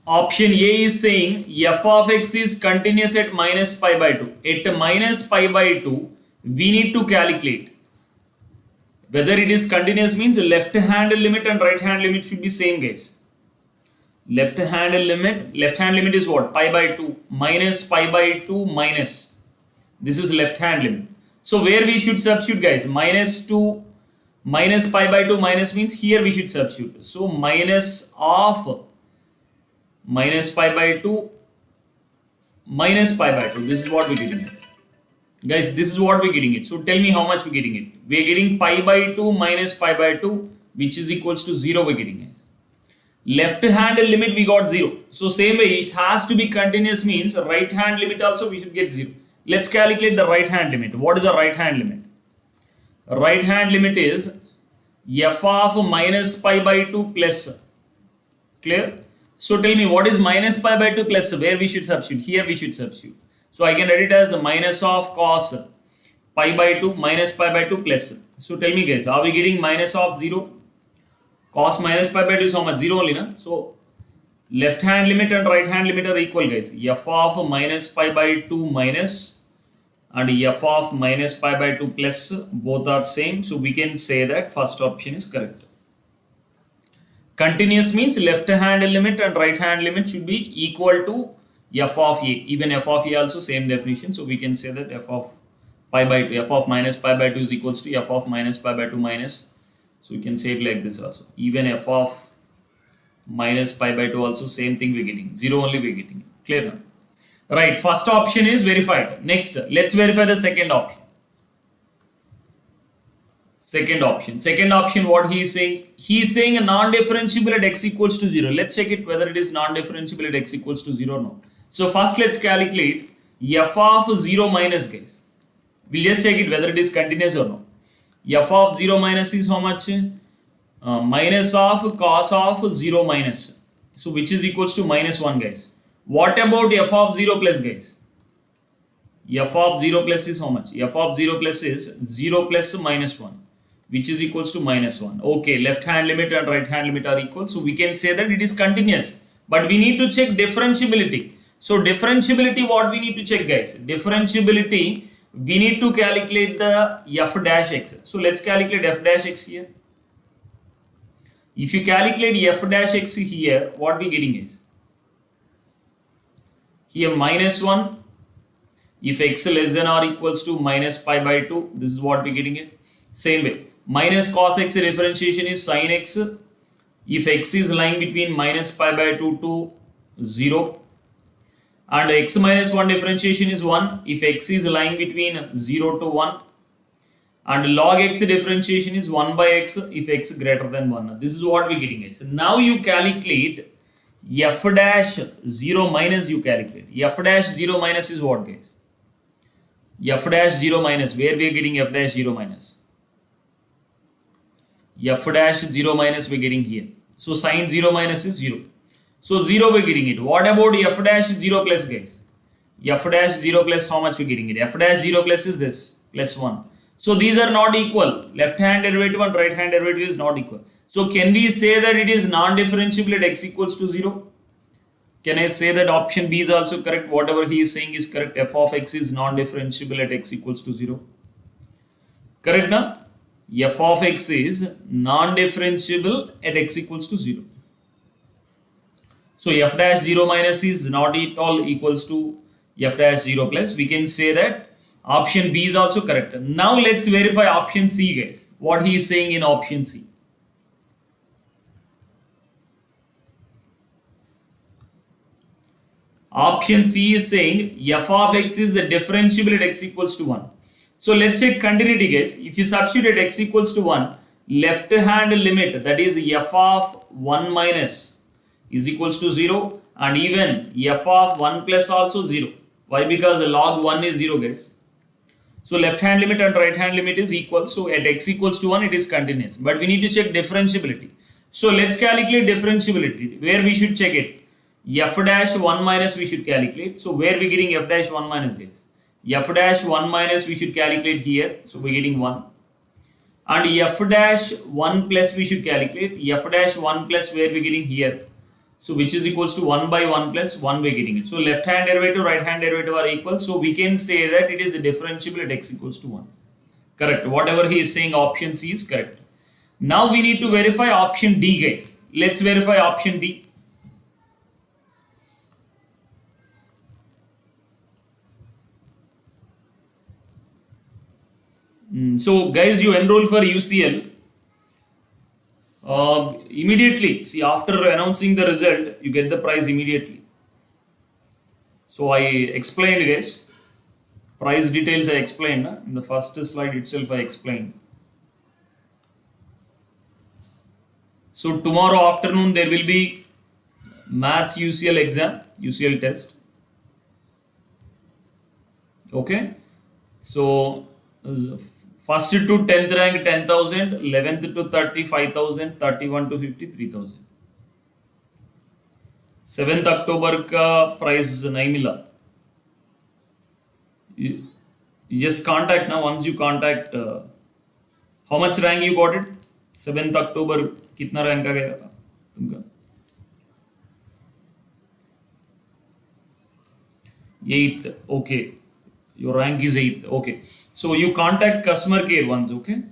Option A is saying f of x is continuous at minus pi by 2. At minus pi by 2, we need to calculate whether it is continuous means left hand limit and right hand limit should be same guys. Left hand limit is what? Pi by 2 minus pi by 2 minus. This is left hand limit. So where we should substitute guys? Minus 2 minus pi by 2 minus means here we should substitute. So minus of minus pi by 2 minus pi by 2. This is what we're getting it. Guys, this is what we're getting it. So tell me how much we're getting it. We're getting pi by 2 minus pi by 2 which is equals to 0 we're getting guys. Left hand limit we got 0. So same way it has to be continuous means right hand limit also we should get 0. Let's calculate the right hand limit. What is the right hand limit? Right hand limit is f of minus pi by 2 plus. Clear? So tell me what is minus pi by 2 plus, where we should substitute? Here we should substitute. So I can write it as minus of cos pi by 2 minus pi by 2 plus. So tell me guys, are we getting minus of 0? Cos minus pi by 2 is how much? 0 only, na? So left hand limit and right hand limit are equal guys. F of minus pi by 2 minus and f of minus pi by 2 plus, both are same. So we can say that first option is correct. Continuous means left hand limit and right hand limit should be equal to f of a. Even f of a also same definition. So we can say that f of pi by 2, f of minus pi by 2 is equals to f of minus pi by 2 minus. So we can say it like this also. Even f of minus pi by 2 also same thing we're getting. 0 only we're getting. Clear now? Right. First option is verified. Next, let's verify the second option. Second option, what he is saying? He is saying a non-differentiable at x equals to 0. Let's check it whether it is non-differentiable at x equals to 0 or not. So first let's calculate f of 0 minus, guys. We'll just check it whether it is continuous or not. F of 0 minus is how much? Minus of cos of 0 minus. So which is equals to minus 1, guys. What about f of 0 plus, guys? F of 0 plus is how much? F of 0 plus is 0 plus minus 1, which is equals to minus 1. Okay, left hand limit and right hand limit are equal. So we can say that it is continuous. But we need to check differentiability. So differentiability, what we need to check, guys? Differentiability, we need to calculate the f dash x. So let's calculate f dash x here. If you calculate f dash x here, what we getting is? Here minus 1. If x less than or equals to minus pi by 2, this is what we're getting it. Same way, minus cos x differentiation is sin x. If x is lying between minus pi by 2 to 0, and x minus 1 differentiation is 1 if x is lying between 0 to 1, and log x differentiation is 1 by x if x greater than 1. This is what we're getting, guys. Now you calculate f dash 0 minus, you calculate. F dash 0 minus is what, guys? F dash 0 minus, where we are getting f dash 0 minus? F dash 0 minus we are getting here. So sin 0 minus is 0. So 0 we are getting it. What about f dash 0 plus, guys? F dash 0 plus, how much we are getting it? F dash 0 plus is this, plus 1. So these are not equal. Left hand derivative and right hand derivative is not equal. So can we say that it is non-differentiable at x equals to 0? Can I say that option B is also correct? Whatever he is saying is correct. F of x is non-differentiable at x equals to 0. Correct now? F of x is non-differentiable at x equals to 0. So f dash 0 minus is not at all equals to f dash 0 plus. We can say that option B is also correct. Now let's verify option C, guys. What he is saying in option C. Option C is saying f of x is the differentiable at x equals to 1. So let's take continuity, guys. If you substitute x equals to 1, left hand limit, that is f of 1 minus is equals to 0, and even f of 1 plus also 0. Why? Because log 1 is 0, guys. So left hand limit and right hand limit is equal. So at x equals to 1 it is continuous. But we need to check differentiability. So let's calculate differentiability. Where we should check it? F dash 1 minus we should calculate. So where we getting f dash 1 minus, guys? F dash 1 minus we should calculate here. So we're getting 1. And f dash 1 plus we should calculate. F dash 1 plus where we're getting here. So which is equals to 1 by 1 plus 1 we're getting it. So left hand derivative, right hand derivative are equal. So we can say that it is a differentiable at x equals to 1. Correct. Whatever he is saying, option C is correct. Now we need to verify option D, guys. Let's verify option D. So guys, you enroll for UCL. Immediately, see, after announcing the result, you get the prize immediately. So I explained, guys. Price details I explained. In the first slide itself I explained. So tomorrow afternoon there will be maths UCL exam, UCL test. Okay. So first to 10th rank 10,000, 11th to 35,000, 31 to 53,000. 7th October का prize नहीं मिला. You just contact now. Once you contact, how much rank you got it? 7th October कितना rank आ गया तुमका? 8th. Okay, your rank is 8th. Okay, so you contact customer care once. Okay.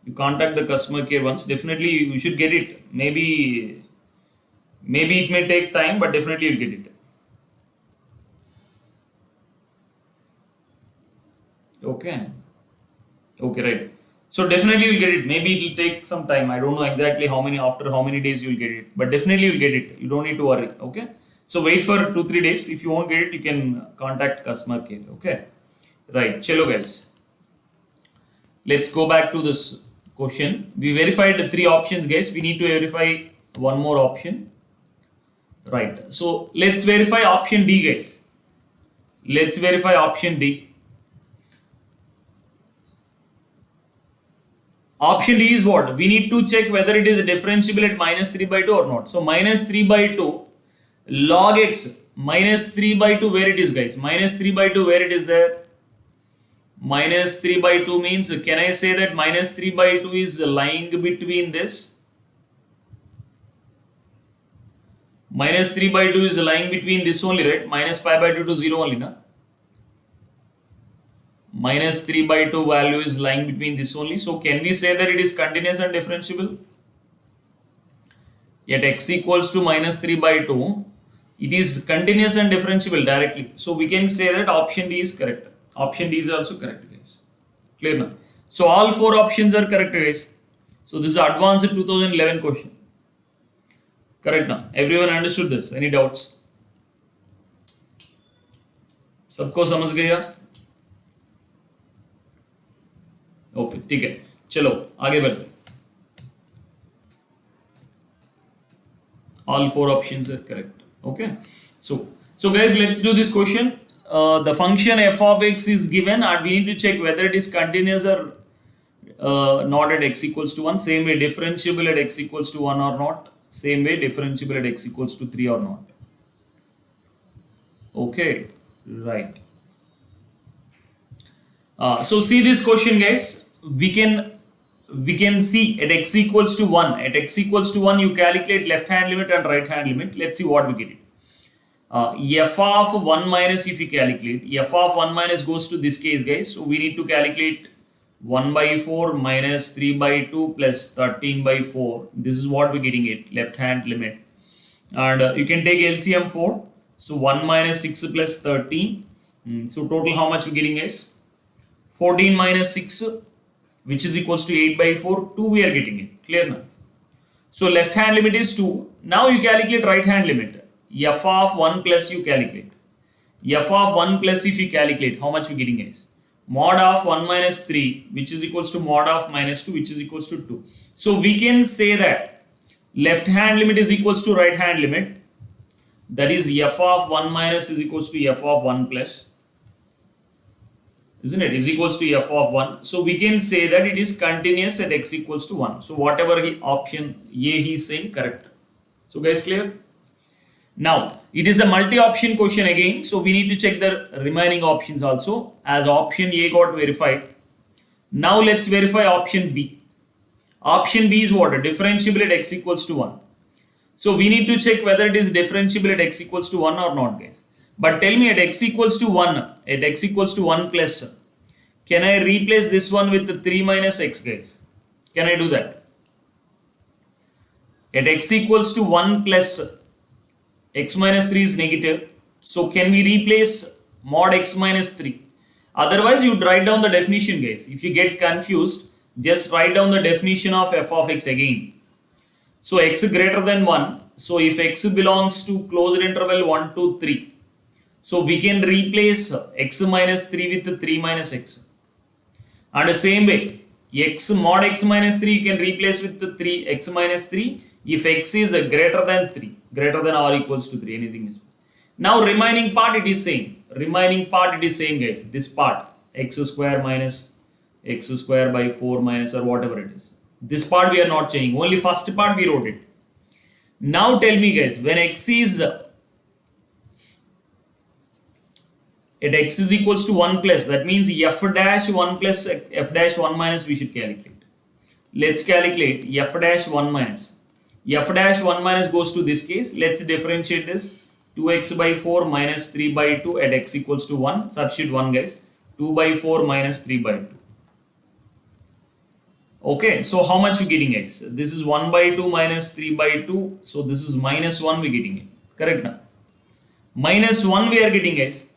You contact the customer care once. Definitely you should get it. Maybe it may take time, but definitely you'll get it. Okay. Okay, right. So definitely you'll get it. Maybe it'll take some time. I don't know exactly after how many days you'll get it, but definitely you'll get it. You don't need to worry. Okay. So wait for 2-3 days. If you won't get it, you can contact customer care. Okay. Right. Chalo guys. Let's go back to this question. We verified the 3 options, guys. We need to verify one more option. Right. So let's verify option D, guys. Let's verify option D. Option D is what? We need to check whether it is differentiable at minus 3 by 2 or not. So minus 3 by 2 log x minus 3 by 2 where it is, guys? Minus 3 by 2 where it is there? Minus 3 by 2 means, can I say that minus 3 by 2 is lying between this? Minus 3 by 2 is lying between this only, right? Minus pi by 2 to 0 only, na? Minus 3 by 2 value is lying between this only. So can we say that it is continuous and differentiable? At x equals to minus 3 by 2, it is continuous and differentiable directly. So we can say that option D is correct. Option D is also correct, guys. Clear now? So all 4 options are correct, guys. So this is advanced 2011 question. Correct now? Everyone understood this? Any doubts? सबको समझ गया? Okay, ठीक है. चलो आगे बढ़ते. All 4 options are correct. Okay. So guys, let's do this question. The function f of x is given, and we need to check whether it is continuous or not at x equals to 1. Same way, differentiable at x equals to 1 or not. Same way, differentiable at x equals to 3 or not. Okay, right. So see this question, guys. We can see at x equals to 1. At x equals to 1, you calculate left hand limit and right hand limit. Let's see what we get it. F of 1 minus, if you calculate, f of 1 minus goes to this case, guys. So we need to calculate 1 by 4 minus 3 by 2 plus 13 by 4. This is what we're getting it, left hand limit. And you can take LCM 4. So 1 minus 6 plus 13. So total how much we're getting is 14 minus 6, which is equals to 8 by 4. 2 we are getting it. Clear now? So left hand limit is 2. Now you calculate right hand limit. F of 1 plus you calculate. F of 1 plus if you calculate, how much we getting is? Mod of 1 minus 3, which is equals to mod of minus 2, which is equals to 2. So we can say that left hand limit is equals to right hand limit. That is f of 1 minus is equals to f of 1 plus. Isn't it? Is equals to f of 1. So we can say that it is continuous at x equals to 1. So whatever option A he is saying, correct. So guys, clear? Now, it is a multi-option question again, so we need to check the remaining options also, as option A got verified. Now let's verify option B. Option B is what? Differentiable at x equals to 1. So we need to check whether it is differentiable at x equals to 1 or not, guys. But tell me, at x equals to 1, at x equals to 1 plus, can I replace this one with the 3 minus x, guys? Can I do that? At x equals to 1 plus, x minus 3 is negative. So can we replace mod x minus 3? Otherwise, you write down the definition, guys. If you get confused, just write down the definition of f of x again. So x greater than 1. So if x belongs to closed interval 1 to 3. So we can replace x minus 3 with 3 minus x. And the same way, mod x minus 3 you can replace with the 3 x minus 3 if x is greater than 3, greater than or equals to 3, anything is. Now remaining part it is same. Remaining part it is same, guys. This part x square minus x square by 4 minus or whatever it is. This part we are not changing. Only first part we wrote it. Now tell me, guys, when x is at x is equals to 1 plus, that means f dash 1 plus f dash 1 minus we should calculate. Let's calculate f dash 1 minus. F dash 1 minus goes to this case. Let's differentiate this. 2x by 4 minus 3 by 2 at x equals to 1. Substitute 1, guys. 2 by 4 minus 3 by 2. Okay, so how much we getting, guys? This is 1 by 2 minus 3 by 2. So this is minus 1 we getting it. Correct now? Minus 1 we are getting, guys.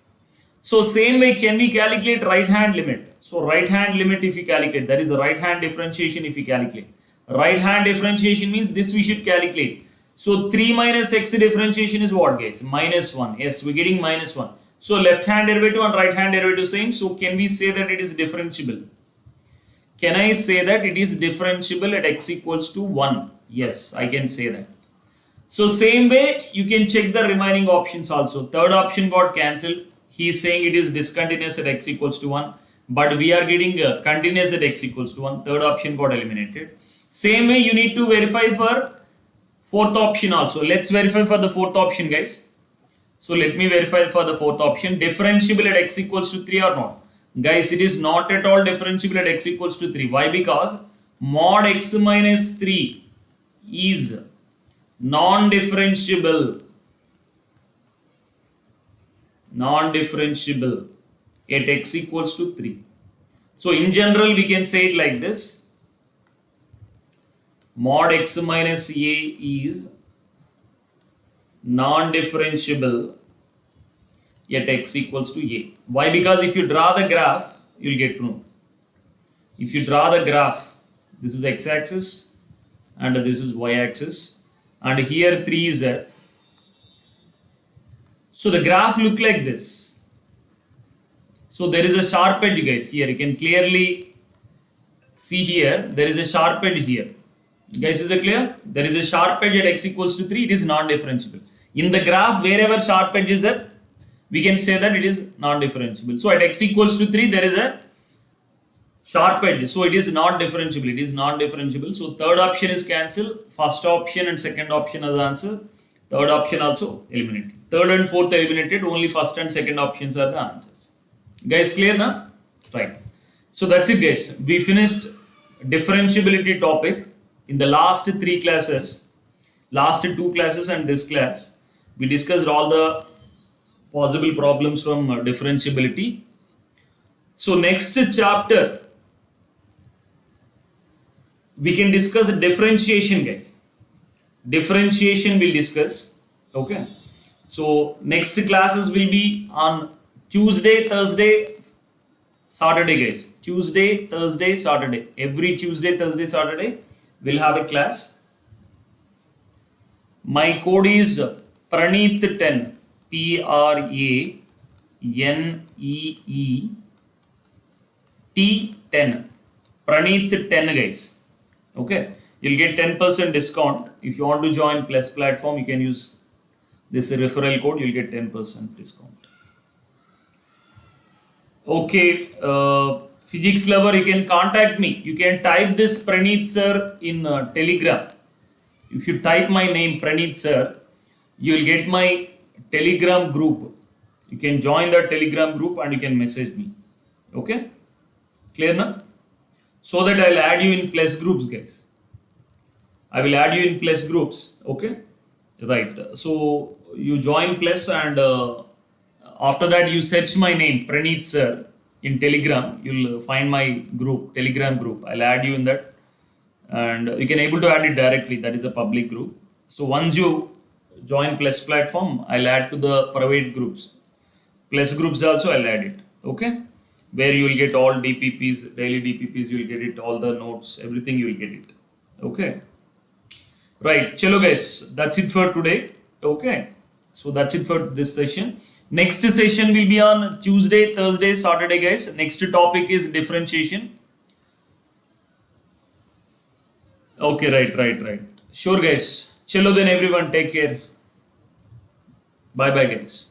So same way, can we calculate right hand limit? So right hand limit if we calculate, that is the right hand differentiation if we calculate. Right hand differentiation means this we should calculate. So 3 minus x differentiation is what, guys? Minus 1. Yes, we're getting minus 1. So left hand derivative and right hand derivative same. So can we say that it is differentiable? Can I say that it is differentiable at x equals to 1? Yes, I can say that. So same way, you can check the remaining options also. Third option got cancelled. He is saying it is discontinuous at x equals to 1. But we are getting continuous at x equals to 1. Third option got eliminated. Same way, you need to verify for fourth option also. Let's verify for the fourth option, guys. So let me verify for the fourth option. Differentiable at x equals to 3 or not? Guys, it is not at all differentiable at x equals to 3. Why? Because mod x minus 3 is non-differentiable at x equals to 3. So in general, we can say it like this. Mod x minus a is non-differentiable at x equals to a. Why? Because if you draw the graph, you will get to know. If you draw the graph, this is x-axis and this is y-axis, and here 3 is there. So the graph look like this. So there is a sharp edge, guys. Here you can clearly see here there is a sharp edge here. Guys, is it clear? There is a sharp edge at x equals to 3. It is non-differentiable. In the graph, wherever sharp edge is there, we can say that it is non-differentiable. So at x equals to 3, there is a sharp edge. So it is not differentiable. It is non-differentiable. So third option is cancelled. First option and second option as answer. Third option also eliminated. Third and fourth eliminated. Only first and second options are the answers. Guys, clear now? Right. So that's it, guys. We finished differentiability topic in the last 3 classes. Last 2 classes and this class. We discussed all the possible problems from differentiability. So next chapter, we can discuss differentiation, guys. Differentiation we'll discuss. Okay. So next classes will be on Tuesday, Thursday, Saturday, guys. Tuesday, Thursday, Saturday. Every Tuesday, Thursday, Saturday, we'll have a class. My code is Praneet10. Praneet10. Praneet10, guys. Okay. You'll get 10% discount. If you want to join Plus platform, you can use this referral code. You'll get 10% discount. Okay, physics lover, you can contact me. You can type this Praneet Sir in Telegram. If you type my name Praneet Sir, you will get my Telegram group. You can join the Telegram group and you can message me. Okay, clear now? So that I'll add you in Plus groups, guys. I will add you in Plus groups. Okay, right. So you join Plus and after that, you search my name, Praneet Sir, in Telegram. You'll find my group, Telegram group. I'll add you in that. And you can able to add it directly. That is a public group. So once you join Plus platform, I'll add to the private groups. Plus groups also, I'll add it. Okay? Where you will get all DPPs, daily DPPs, you will get it, all the notes, everything you will get it. Okay? Right. Chalo guys, that's it for today. Okay? So that's it for this session. Next session will be on Tuesday, Thursday, Saturday, guys. Next topic is differentiation. Okay, right. Sure, guys. Chalo then, everyone. Take care. Bye, guys.